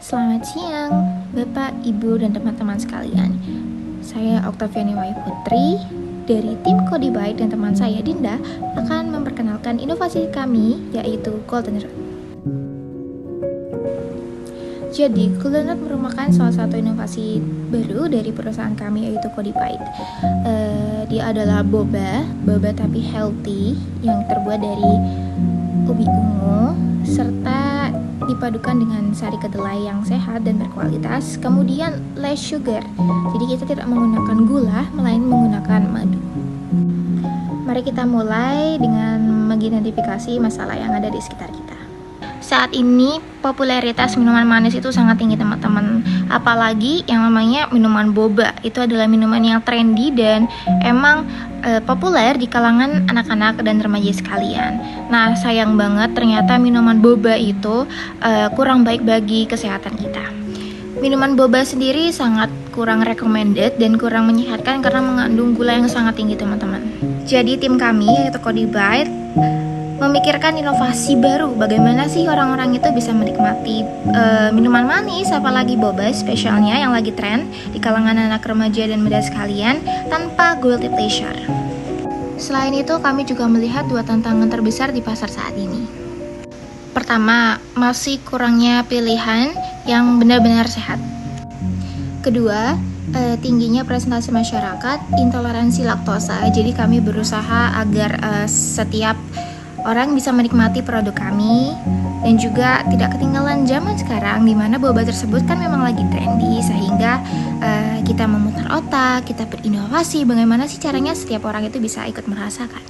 Selamat siang, Bapak, Ibu, dan teman-teman sekalian. Saya Oktaviani Wayu Putri dari tim Codibite dan teman saya Dinda akan memperkenalkan inovasi kami, yaitu Golden Road. Jadi, Golden Road merupakan salah satu inovasi baru dari perusahaan kami, yaitu Codibite. Dia adalah boba tapi healthy yang terbuat dari ubi ungu serta dipadukan dengan sari kedelai yang sehat dan berkualitas, kemudian less sugar. Jadi kita tidak menggunakan gula, melainkan menggunakan madu. Mari kita mulai dengan mengidentifikasi masalah yang ada di sekitar kita. Saat ini popularitas minuman manis itu sangat tinggi, teman-teman. Apalagi yang namanya minuman boba. Itu adalah minuman yang trendy dan emang populer di kalangan anak-anak dan remaja sekalian. Nah, sayang banget ternyata minuman boba itu kurang baik bagi kesehatan kita. Minuman boba sendiri sangat kurang recommended dan kurang menyehatkan karena mengandung gula yang sangat tinggi, teman-teman. Jadi tim kami, yaitu Codibite, memikirkan inovasi baru. Bagaimana sih orang-orang itu bisa menikmati minuman manis, apalagi boba spesialnya yang lagi tren di kalangan anak remaja dan muda sekalian, tanpa guilty pleasure. Selain itu, kami juga melihat dua tantangan terbesar di pasar saat ini. Pertama, masih kurangnya pilihan yang benar-benar sehat. Kedua, tingginya presentasi masyarakat intoleransi laktosa. Jadi kami berusaha agar setiap orang bisa menikmati produk kami dan juga tidak ketinggalan zaman sekarang di mana boba tersebut kan memang lagi trendy, sehingga kita memutar otak, kita berinovasi bagaimana sih caranya setiap orang itu bisa ikut merasakan.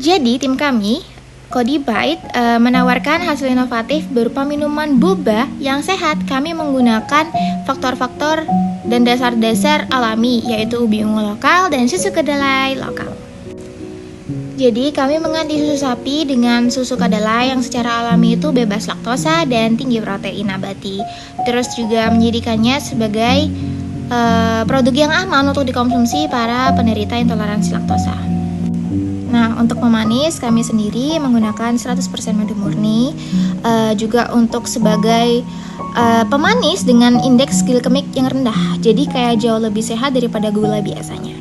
Jadi tim kami Codibite menawarkan hasil inovatif berupa minuman boba yang sehat. Kami menggunakan faktor-faktor dan dasar-dasar alami, yaitu ubi ungu lokal dan susu kedelai lokal. Jadi kami mengganti susu sapi dengan susu kedelai yang secara alami itu bebas laktosa dan tinggi protein nabati. Terus juga menjadikannya sebagai produk yang aman untuk dikonsumsi para penderita intoleransi laktosa. Nah, untuk pemanis kami sendiri menggunakan 100% madu murni, juga untuk sebagai pemanis dengan indeks glikemik yang rendah. Jadi kayak jauh lebih sehat daripada gula biasanya.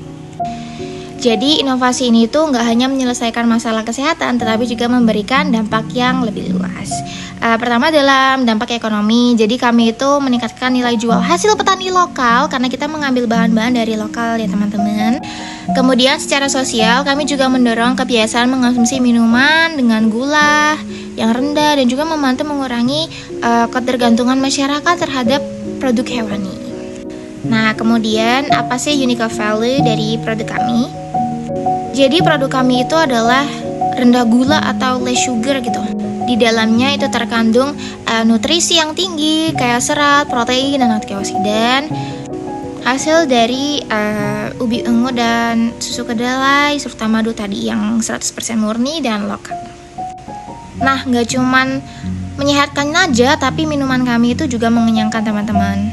Jadi inovasi ini tuh nggak hanya menyelesaikan masalah kesehatan, tetapi juga memberikan dampak yang lebih luas. Pertama dalam dampak ekonomi, jadi kami itu meningkatkan nilai jual hasil petani lokal karena kita mengambil bahan-bahan dari lokal ya teman-teman. Kemudian secara sosial kami juga mendorong kebiasaan mengonsumsi minuman dengan gula yang rendah dan juga membantu mengurangi ketergantungan masyarakat terhadap produk hewani. Nah, kemudian apa sih unique value dari produk kami? Jadi produk kami itu adalah rendah gula atau less sugar gitu. Di dalamnya itu terkandung nutrisi yang tinggi kayak serat, protein, dan antioksidan. Hasil dari ubi ungu dan susu kedelai serta madu tadi yang 100% murni dan lokal. Nah, nggak cuman menyehatkan aja, tapi minuman kami itu juga mengenyangkan teman-teman.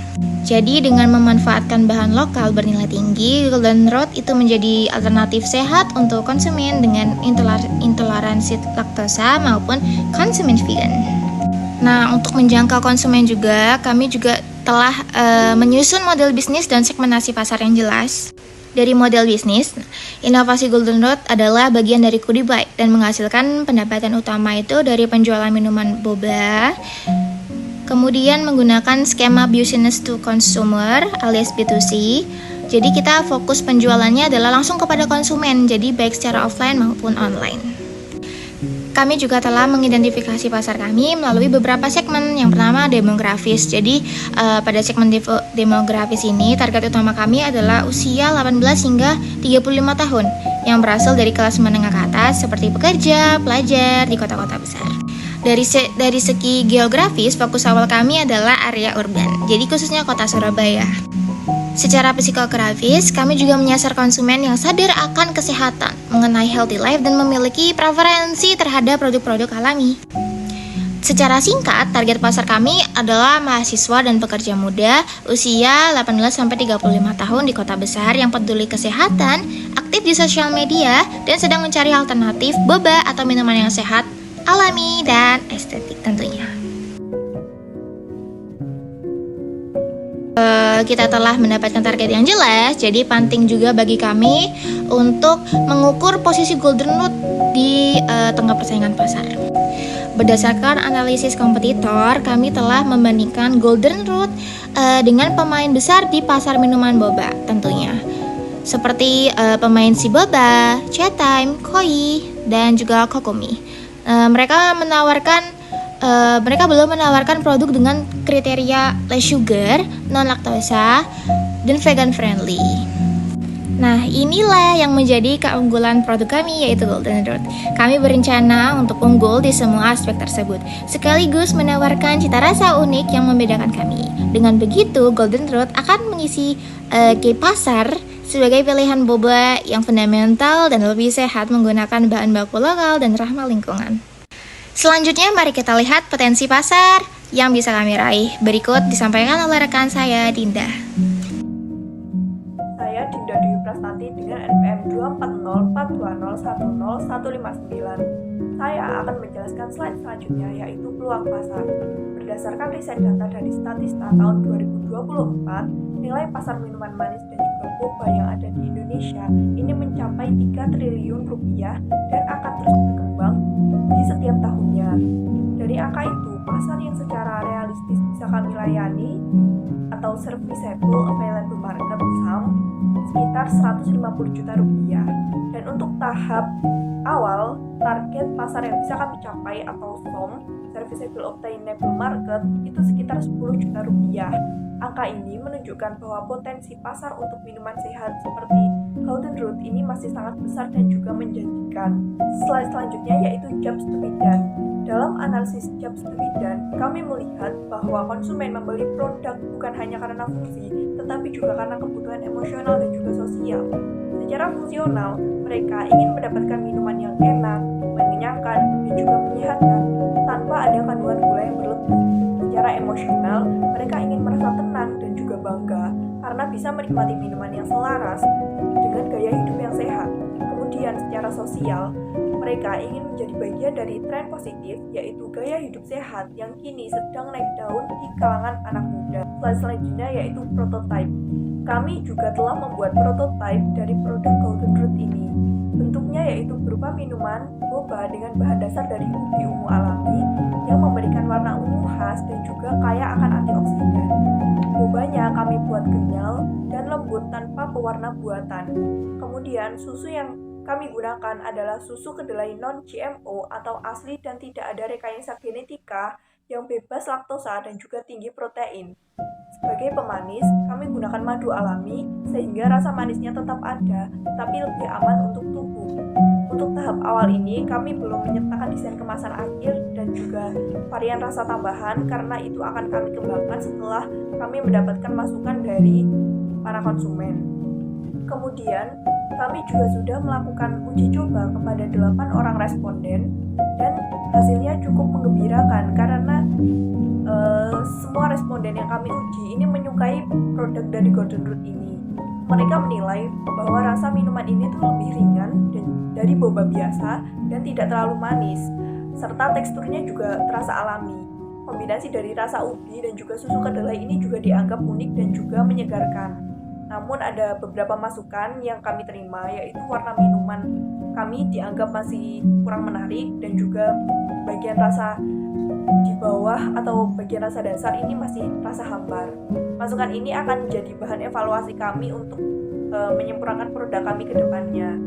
Jadi dengan memanfaatkan bahan lokal bernilai tinggi, Golden Road itu menjadi alternatif sehat untuk konsumen dengan intoleransi laktosa maupun konsumen vegan. Nah, untuk menjangkau konsumen juga, kami juga telah menyusun model bisnis dan segmentasi pasar yang jelas. Dari model bisnis, inovasi Golden Road adalah bagian dari Codibite dan menghasilkan pendapatan utama itu dari penjualan minuman boba. Kemudian menggunakan skema business to consumer alias B2C. Jadi kita fokus penjualannya adalah langsung kepada konsumen, jadi baik secara offline maupun online. Kami juga telah mengidentifikasi pasar kami melalui beberapa segmen. Yang pertama demografis. Jadi pada segmen demografis ini target utama kami adalah usia 18 hingga 35 tahun yang berasal dari kelas menengah ke atas seperti pekerja, pelajar di kota-kota besar. Dari segi geografis, fokus awal kami adalah area urban, jadi khususnya kota Surabaya. Secara psikografis, kami juga menyasar konsumen yang sadar akan kesehatan, mengenai healthy life, dan memiliki preferensi terhadap produk-produk alami. Secara singkat, target pasar kami adalah mahasiswa dan pekerja muda usia 18-35 tahun di kota besar yang peduli kesehatan, aktif di sosial media, dan sedang mencari alternatif boba atau minuman yang sehat, alami, dan estetik tentunya. Kita telah mendapatkan target yang jelas, jadi penting juga bagi kami untuk mengukur posisi Golden Root di tengah persaingan pasar. Berdasarkan analisis kompetitor, kami telah membandingkan Golden Root dengan pemain besar di pasar minuman boba tentunya. Seperti pemain si Boba, Chatime, Koi, dan juga Kokomi. Mereka belum menawarkan produk dengan kriteria low sugar, non laktosa, dan vegan friendly. Nah, inilah yang menjadi keunggulan produk kami, yaitu Golden Root. Kami berencana untuk unggul di semua aspek tersebut, sekaligus menawarkan cita rasa unik yang membedakan kami. Dengan begitu, Golden Root akan mengisi key pasar sebagai pilihan boba yang fundamental dan lebih sehat menggunakan bahan baku lokal dan ramah lingkungan. Selanjutnya, mari kita lihat potensi pasar yang bisa kami raih. Berikut disampaikan oleh rekan saya, Dinda. Saya Dinda Dewi Prastati dengan NPM 24042010159. Saya akan menjelaskan slide selanjutnya, yaitu peluang pasar. Berdasarkan riset data dari Statista tahun 2024, nilai pasar minuman manis dan juga boba yang ada di Indonesia ini mencapai 3 triliun rupiah dan akan terus berkembang di setiap tahunnya. Dari angka itu, pasar yang secara realistis bisa kami layani atau serviceable available market SAM sekitar 150 juta rupiah. Dan untuk tahap awal, target pasar yang bisa kami capai atau SOM serviceable obtainable market itu sekitar 10 juta rupiah. Angka ini menunjukkan bahwa potensi pasar untuk minuman sehat seperti Golden Root ini masih sangat besar dan juga menjanjikan. Slide selanjutnya yaitu Jobs to be done. Dalam analisis Jobs to be done, kami melihat bahwa konsumen membeli produk bukan hanya karena fungsi, tetapi juga karena kebutuhan emosional dan juga sosial. Secara fungsional, mereka ingin mendapatkan minuman yang enak, mengenyangkan, dan juga menyehatkan, tanpa ada kandungan gula yang berlebih. Secara emosional, mereka ingin merasa tenang dan juga bangga karena bisa menikmati minuman yang selaras dengan gaya hidup yang sehat. Kemudian secara sosial, mereka ingin menjadi bagian dari tren positif, yaitu gaya hidup sehat yang kini sedang naik daun di kalangan anak muda. Slide selanjutnya yaitu prototype. Kami juga telah membuat prototype dari produk Golden Root ini. Bentuknya yaitu berupa minuman boba dengan bahan dasar dari ubi ungu alami yang memberikan warna ungu khas dan juga kaya akan antioksidan. Bobanya kami buat kenyal dan lembut tanpa pewarna buatan. Kemudian susu yang kami gunakan adalah susu kedelai non-GMO atau asli dan tidak ada rekayasa genetika yang bebas laktosa dan juga tinggi protein. Sebagai pemanis, kami gunakan madu alami sehingga rasa manisnya tetap ada, tapi lebih aman untuk tubuh. Untuk tahap awal ini, kami belum menyertakan desain kemasan akhir dan juga varian rasa tambahan karena itu akan kami kembangkan setelah kami mendapatkan masukan dari para konsumen. Kemudian, kami juga sudah melakukan uji coba kepada 8 orang responden dan hasilnya cukup menggembirakan karena semua responden yang kami uji ini menyukai produk dari Golden Root ini. Mereka menilai bahwa rasa minuman ini tuh lebih ringan dari boba biasa dan tidak terlalu manis, serta teksturnya juga terasa alami. Kombinasi dari rasa ubi dan juga susu kedelai ini juga dianggap unik dan juga menyegarkan. Namun ada beberapa masukan yang kami terima, yaitu warna minuman kami dianggap masih kurang menarik dan juga bagian rasa di bawah atau bagian rasa dasar ini masih rasa hambar. Masukan ini akan menjadi bahan evaluasi kami untuk menyempurnakan produk kami ke depannya.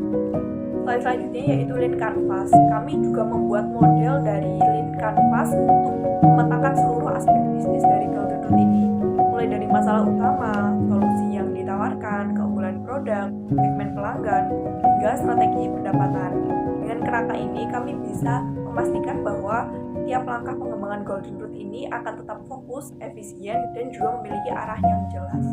Slide selanjutnya yaitu Lean Canvas. Kami juga membuat model dari Lean Canvas untuk memetakan seluruh aspek bisnis dari Golden Root ini, mulai dari masalah utama, solusi yang ditawarkan, keunggulan produk, segmen pelanggan, hingga strategi pendapatan. Dengan kerangka ini kami bisa memastikan bahwa tiap langkah pengembangan Golden Root ini akan tetap fokus, efisien, dan juga memiliki arah yang jelas.